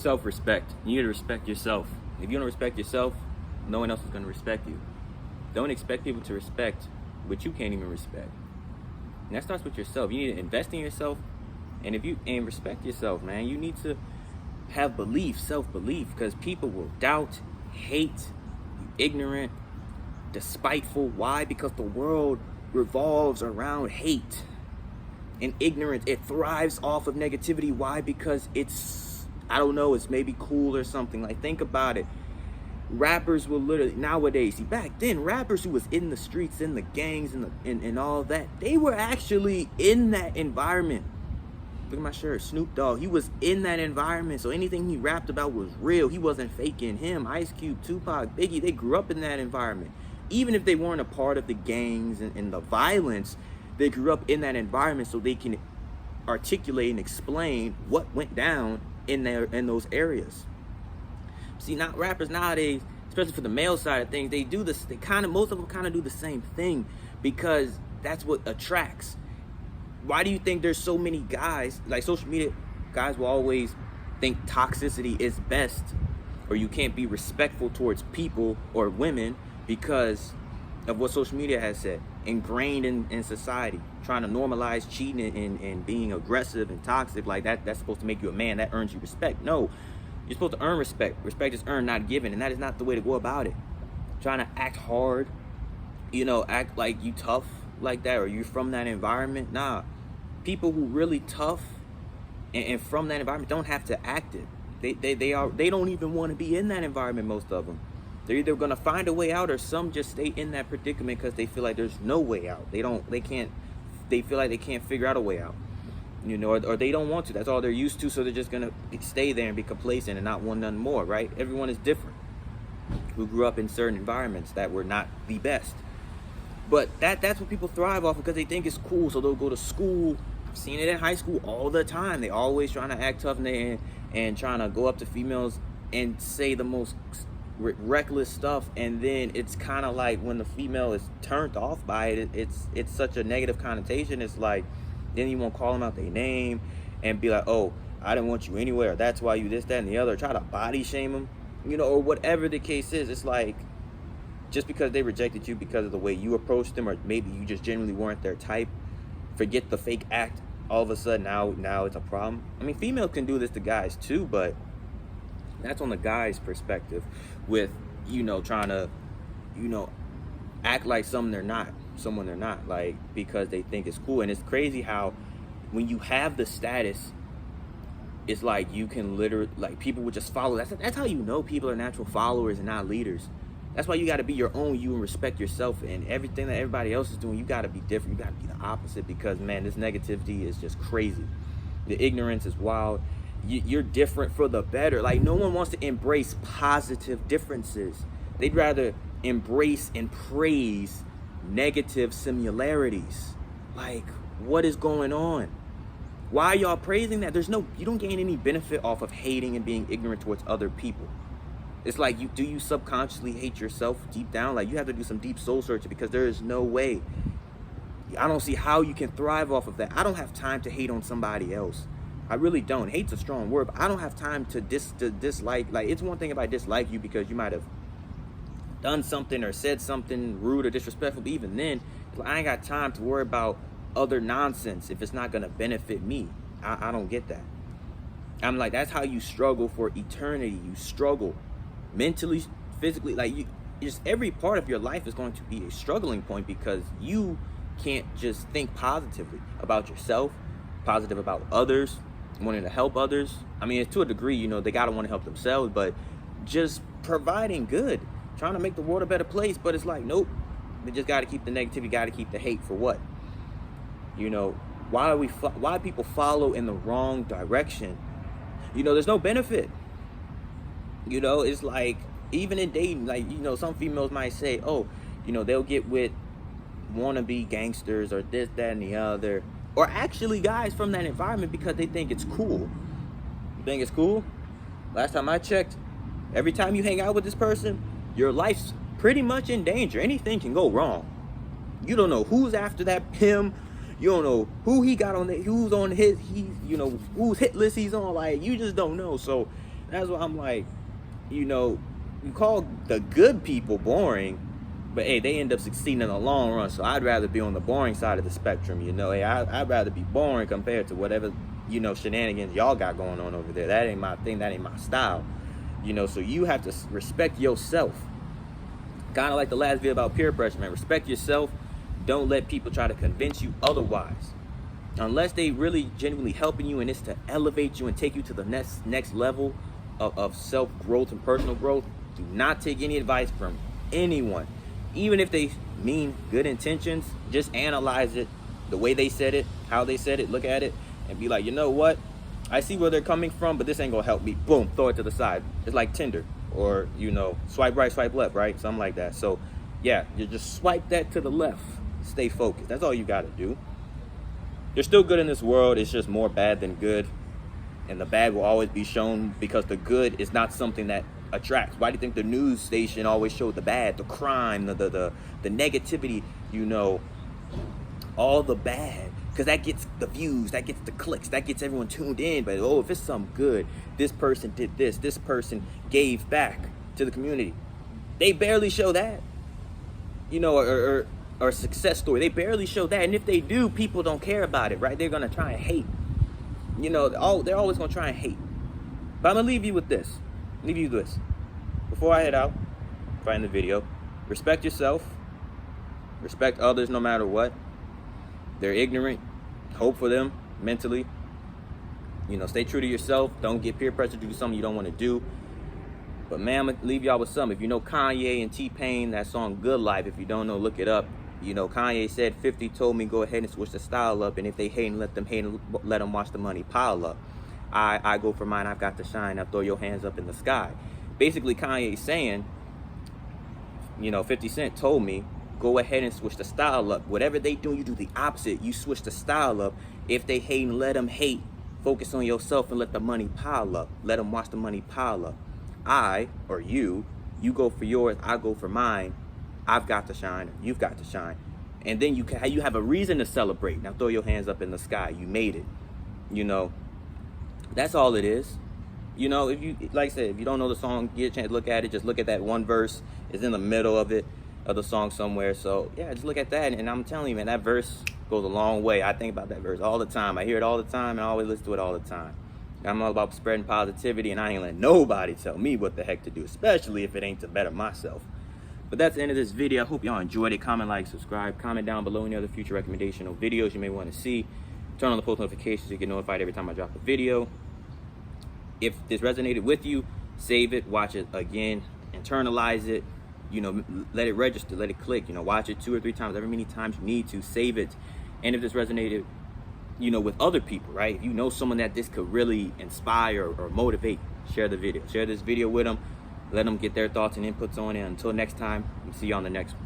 self-respect. You need to respect yourself. If you don't respect yourself, no one else is going to respect you. Don't expect people to respect what you can't even respect. And that starts with yourself. You need to invest in yourself, and respect yourself, man. You need to have belief, self-belief, because people will doubt, hate, ignorant, despiteful. Why? Because the world revolves around hate and ignorance. It thrives off of negativity. Why? Because it's, I don't know, it's maybe cool or something. Like, think about it. Rappers will literally, nowadays, see, back then, rappers who was in the streets, in the gangs, and all that, they were actually in that environment. Look at my shirt, Snoop Dogg. He was in that environment, so anything he rapped about was real. He wasn't faking. Him, Ice Cube, Tupac, Biggie, they grew up in that environment. Even if they weren't a part of the gangs and the violence, they grew up in that environment so they can articulate and explain what went down in those areas. See, not rappers nowadays, especially for the male side of things, they do this. Most of them kind of do the same thing because that's what attracts. Why do you think there's so many guys, like social media, guys will always think toxicity is best, or you can't be respectful towards people or women because of what social media has said, ingrained in society, trying to normalize cheating and being aggressive and toxic like that. That's supposed to make you a man. That earns you respect. No, you're supposed to earn respect. Respect is earned, not given, and that is not the way to go about it. Trying to act hard, act like you tough like that, or you from that environment. Nah, people who really tough and from that environment don't have to act it. They don't even want to be in that environment. Most of them, they're either gonna find a way out, or some just stay in that predicament because they feel like there's no way out. They feel like they can't figure out a way out, or they don't want to. That's all they're used to, so they're just gonna stay there and be complacent and not want nothing more. Right? Everyone is different. Who grew up in certain environments that were not the best. But that's what people thrive off of because they think it's cool. So they'll go to school. I've seen it in high school all the time. They always trying to act tough and trying to go up to females and say the most reckless stuff. And then it's kind of like when the female is turned off by it, it's such a negative connotation. It's like, then you won't call them out their name and be like, oh, I didn't want you anywhere. That's why you this, that, and the other. Try to body shame them, or whatever the case is. It's like, just because they rejected you because of the way you approached them, or maybe you just genuinely weren't their type, forget the fake act, all of a sudden now it's a problem. I mean, females can do this to guys too, but that's on the guy's perspective with, trying to, act like someone they're not, like, because they think it's cool. And it's crazy how when you have the status, it's like you can literally, like, people would just follow. That's how people are natural followers and not leaders. That's why you got to be your own you and respect yourself, and everything that everybody else is doing, you got to be different. You got to be the opposite because, man, this negativity is just crazy. The ignorance is wild. You're different for the better. Like, no one wants to embrace positive differences. They'd rather embrace and praise negative similarities. Like, what is going on? Why are y'all praising that? You don't gain any benefit off of hating and being ignorant towards other people. It's like, do you subconsciously hate yourself deep down? Like, you have to do some deep soul searching because there is no way. I don't see how you can thrive off of that. I don't have time to hate on somebody else. I really don't. Hate's a strong word, but I don't have time to dislike. Like, it's one thing if I dislike you because you might have done something or said something rude or disrespectful, but even then, I ain't got time to worry about other nonsense if it's not going to benefit me. I don't get that. I'm like, that's how you struggle for eternity. You struggle mentally, physically, like, just every part of your life is going to be a struggling point because you can't just think positively about yourself, positive about others, wanting to help others. I mean, to a degree, they gotta want to help themselves, but just providing good, trying to make the world a better place. But it's like, nope, we just got to keep the negativity, got to keep the hate. For what? Why people follow in the wrong direction? There's no benefit. It's like, even in dating, like, some females might say, oh, they'll get with wannabe gangsters or this, that, and the other, or actually guys from that environment because they think it's cool. You think it's cool? Last time I checked, every time you hang out with this person, your life's pretty much in danger. Anything can go wrong. You don't know who's after him. You don't know who he got on who's on whose hit list he's on. Like, you just don't know. So That's why I'm like, you know, you call the good people boring, but hey, they end up succeeding in the long run. So I'd rather be on the boring side of the spectrum, you know. Hey, I'd rather be boring compared to whatever, you know, shenanigans y'all got going on over there. That ain't my thing. That ain't my style, you know. So you have to respect yourself. Kind of like the last video about peer pressure, man. Respect yourself. Don't let people try to convince you otherwise. Unless they really genuinely helping you and it's to elevate you and take you to the next level of self-growth and personal growth, do not take any advice from anyone. Even if they mean good intentions, just analyze it, the way they said it, how they said it, look at it, and be like, you know what? I see where they're coming from, but this ain't gonna help me. Boom, throw it to the side. It's like Tinder, or, you know, swipe right, swipe left, right? Something like that. So, yeah, you just swipe that to the left. Stay focused. That's all you gotta do. There's still good in this world. It's just more bad than good. And the bad will always be shown because the good is not something that attracts. Why do you think the news station always showed the bad, the crime, the negativity, you know, all the bad? Because that gets the views, that gets the clicks, that gets everyone tuned in. But oh, if it's something good, this person did this person gave back to the community. They barely show that, you know, or a success story. They barely show that. And if they do, people don't care about it, right? They're going to try and hate. You know, they're always going to try and hate. But I'm going to leave you with this. Before I head out, find the video. Respect yourself. Respect others no matter what. They're ignorant. Hope for them mentally. You know, stay true to yourself. Don't get peer pressure to do something you don't want to do. But man, I'm going to leave y'all with something. If you know Kanye and T-Pain, that song Good Life, if you don't know, look it up. You know, Kanye said 50 told me go ahead and switch the style up, and if they hate, let them watch the money pile up. I go for mine, I've got to shine, now throw your hands up in the sky. Basically, Kanye's saying, you know, 50 Cent told me, go ahead and switch the style up. Whatever they do, you do the opposite. You switch the style up. If they hate, let them hate. Focus on yourself and let the money pile up. Let them watch the money pile up. You go for yours, I go for mine. I've got to shine, you've got to shine. And then you have a reason to celebrate. Now throw your hands up in the sky. You made it. You know, that's all it is. You know, if you, like I said, if you don't know the song, get a chance to look at it. Just look at that one verse. It's in the middle of the song somewhere. So yeah, just look at that. And I'm telling you, man, that verse goes a long way. I think about that verse all the time. I hear it all the time, and I always listen to it all the time. I'm all about spreading positivity, and I ain't letting nobody tell me what the heck to do, especially if it ain't to better myself. But that's the end of this video. I hope y'all enjoyed it. Comment, like, subscribe. Comment down below any other future recommendation or videos you may want to see. Turn on the post notifications so you get notified every time I drop a video. If this resonated with you, save it, watch it again, internalize it. You know, let it register, let it click. You know, watch it 2 or 3 times, however many times you need to. Save it. And if this resonated, you know, with other people, right? If you know someone that this could really inspire or motivate, share the video. Share this video with them. Let them get their thoughts and inputs on it. Until next time, we'll see you on the next one.